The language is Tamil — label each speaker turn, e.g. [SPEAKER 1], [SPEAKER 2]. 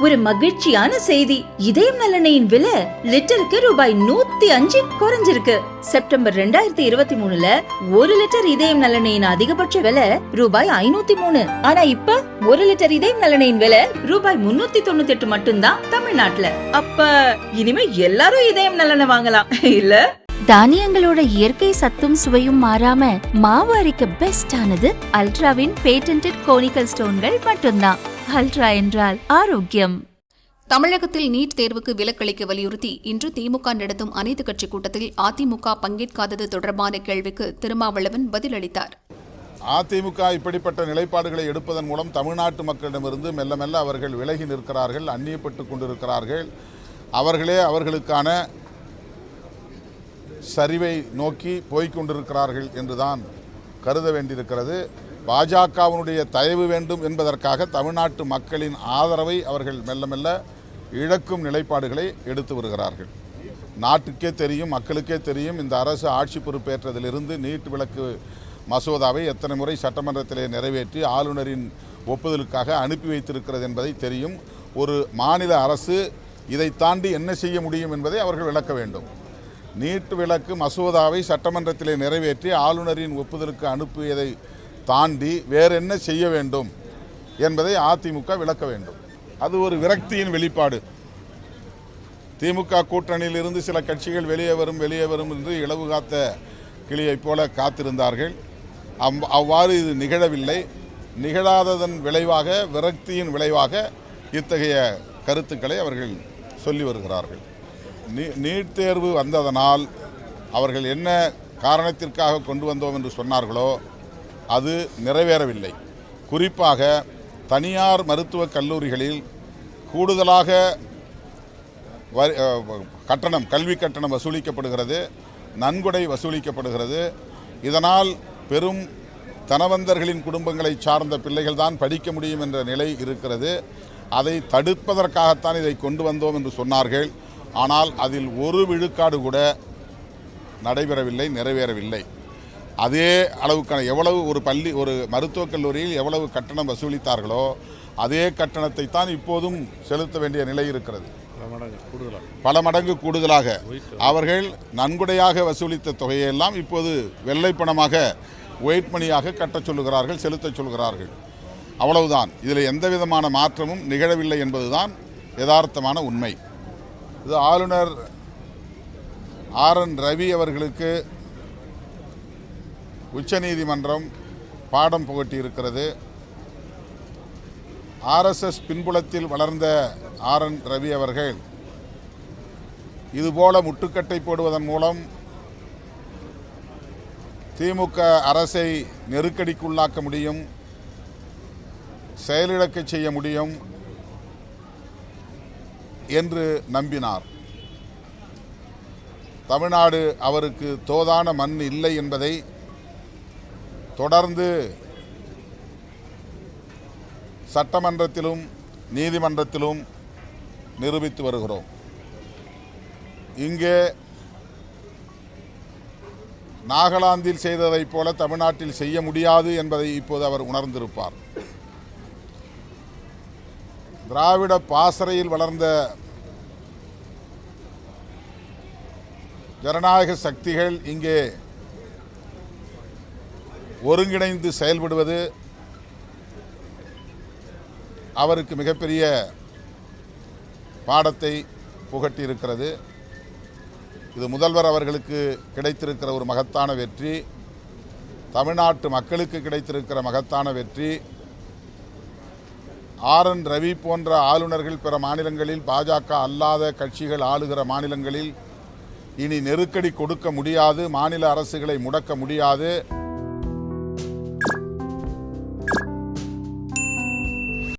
[SPEAKER 1] ஒரு மகிழ்ச்சியான செய்தி. இதயம் நல்லெண்ணெயின் விலை லிட்டருக்கு ரூபாய் 105 குறைஞ்சிருக்கு. செப்டம்பர் 2023ல 1 லிட்டர் இதயம் நல்லெண்ணெயின் அதிகபட்ச விலை ரூபாய் 503. ஆனா இப்ப 1 லிட்டர் இதயம் நல்லெண்ணெயின் விலை ரூபாய் 398 மட்டும்தான் தமிழ்நாட்டுல. அப்ப இனிமே எல்லாரும் இதயம் நல்லெண்ணெய் வாங்கலாம் இல்ல?
[SPEAKER 2] தானியங்களோட இயற்கை சத்தும் சுவையும் மாறாம மாவு அரைக்க பெஸ்ட் ஆனது அல்ட்ராவின் பேட்டன்டட் கோனிக்கல் ஸ்டோன்கள் மட்டும்தான். அல்ட்ரா என்றால் ஆரோக்கியம்.
[SPEAKER 3] தமிழகத்தில் நீட் தேர்வுக்கு விலக்களிக்க வலியுறுத்தி இன்று திமுக நடத்தும் அனைத்துக் கட்சி கூட்டத்தில் அதிமுக பங்கேற்காதது தொடர்பான கேள்விக்கு திருமாவளவன் பதிலளித்தார்.
[SPEAKER 4] அதிமுக இப்படிப்பட்ட நிலைப்பாடுகளை எடுப்பதன் மூலம் தமிழ்நாட்டு மக்களிடமிருந்து மெல்ல மெல்ல அவர்கள் விலகி நிற்கிறார்கள், அந்நியப்பட்டுக் கொண்டிருக்கிறார்கள். அவர்களே அவர்களுக்கான சரிவை நோக்கி போய்கொண்டிருக்கிறார்கள் என்றுதான் கருத வேண்டியிருக்கிறது. பாஜகவினுடைய தயவு வேண்டும் என்பதற்காக தமிழ்நாட்டு மக்களின் ஆதரவை அவர்கள் மெல்ல மெல்ல இழக்கும் நிலைப்பாடுகளை எடுத்து வருகிறார்கள். நாட்டுக்கே தெரியும், மக்களுக்கே தெரியும், இந்த அரசு ஆட்சி பொறுப்பேற்றதிலிருந்து நீட் விலக்கு மசோதாவை எத்தனை முறை சட்டமன்றத்திலே நிறைவேற்றி ஆளுநரின் ஒப்புதலுக்காக அனுப்பி வைத்திருக்கிறது என்பதை தெரியும். ஒரு மாநில அரசு இதை தாண்டி என்ன செய்ய முடியும் என்பதை அவர்கள் விளக்க வேண்டும். நீட் விலக்கு மசோதாவை சட்டமன்றத்திலே நிறைவேற்றி ஆளுநரின் ஒப்புதலுக்கு அனுப்பியதை தாண்டி வேறு என்ன செய்ய வேண்டும் என்பதை அதிமுக விளக்க வேண்டும். அது ஒரு விரக்தியின் வெளிப்பாடு. திமுக கூட்டணியில் இருந்து சில கட்சிகள் வெளியே வரும் என்று இலவு காத்த கிளியைப் போல காத்திருந்தார்கள். அவ்வாறு இது நிகழவில்லை. நிகழாததன் விளைவாக, விரக்தியின் விளைவாக இத்தகைய கருத்துக்களை அவர்கள் சொல்லி வருகிறார்கள். நீட் தேர்வு வந்ததனால் அவர்கள் என்ன காரணத்திற்காக கொண்டு வந்தோம் என்று சொன்னார்களோ அது நிறைவேறவில்லை. குறிப்பாக தனியார் மருத்துவக் கல்லூரிகளில் கூடுதலாக கல்வி கட்டணம் வசூலிக்கப்படுகிறது, நன்கொடை வசூலிக்கப்படுகிறது. இதனால் பெரும் தனவந்தர்களின் குடும்பங்களை சார்ந்த பிள்ளைகள் தான் படிக்க முடியும் என்ற நிலை இருக்கிறது. அதை தடுப்பதற்காகத்தான் இதை கொண்டு வந்தோம் என்று சொன்னார்கள். ஆனால் அதில் ஒரு விழுக்காடு கூட நடைபெறவில்லை, நிறைவேறவில்லை. அதே அளவுக்கான எவ்வளவு ஒரு மருத்துவக் கல்லூரியில் எவ்வளவு கட்டணம் வசூலித்தார்களோ அதே கட்டணத்தை தான் இப்போதும் செலுத்த வேண்டிய நிலை இருக்கிறது. பல மடங்கு கூடுதலாக அவர்கள் நன்கொடையாக வசூலித்த தொகையெல்லாம் இப்போது வெள்ளை பணமாக, ஒயிட் மணியாக கட்டச் சொல்லுகிறார்கள், செலுத்தச் சொல்கிறார்கள். அவ்வளவுதான். இதில் எந்த விதமான மாற்றமும் நிகழவில்லை என்பதுதான் யதார்த்தமான உண்மை. இது ஆளுநர் RN ரவி அவர்களுக்கு உச்சநீதிமன்றம் பாடம் புகட்டியிருக்கிறது. RSS பின்புலத்தில் வளர்ந்த RN ரவி அவர்கள் இதுபோல முட்டுக்கட்டை போடுவதன் மூலம் திமுக அரசை நெருக்கடிக்குள்ளாக்க முடியும், செயலிழக்க செய்ய முடியும் என்று நம்பினார். தமிழ்நாடு அவருக்கு தோதான மண் இல்லை என்பதை தொடர்ந்து சட்டமன்றத்திலும் நீதிமன்றத்திலும் நிரூபித்து வருகிறோம். இங்கே நாகாலாந்தில் செய்ததைப் போல தமிழ்நாட்டில் செய்ய முடியாது என்பதை இப்போது அவர் உணர்ந்திருப்பார். திராவிட பாசறையில் வளர்ந்த ஜனநாயக சக்திகள் இங்கே ஒருங்கிணைந்து செயல்படுவது அவருக்கு மிகப்பெரிய பாடத்தை புகட்டியிருக்கிறது. இது முதல்வர் அவர்களுக்கு கிடைத்திருக்கிற ஒரு மகத்தான வெற்றி, தமிழ்நாட்டு மக்களுக்கு கிடைத்திருக்கிற மகத்தான வெற்றி. RN ரவி போன்ற ஆளுநர்கள் பிற மாநிலங்களில், பாஜக அல்லாத கட்சிகள் ஆளுகிற மாநிலங்களில் இனி நெருக்கடி கொடுக்க முடியாது, மாநில அரசுகளை முடக்க முடியாது.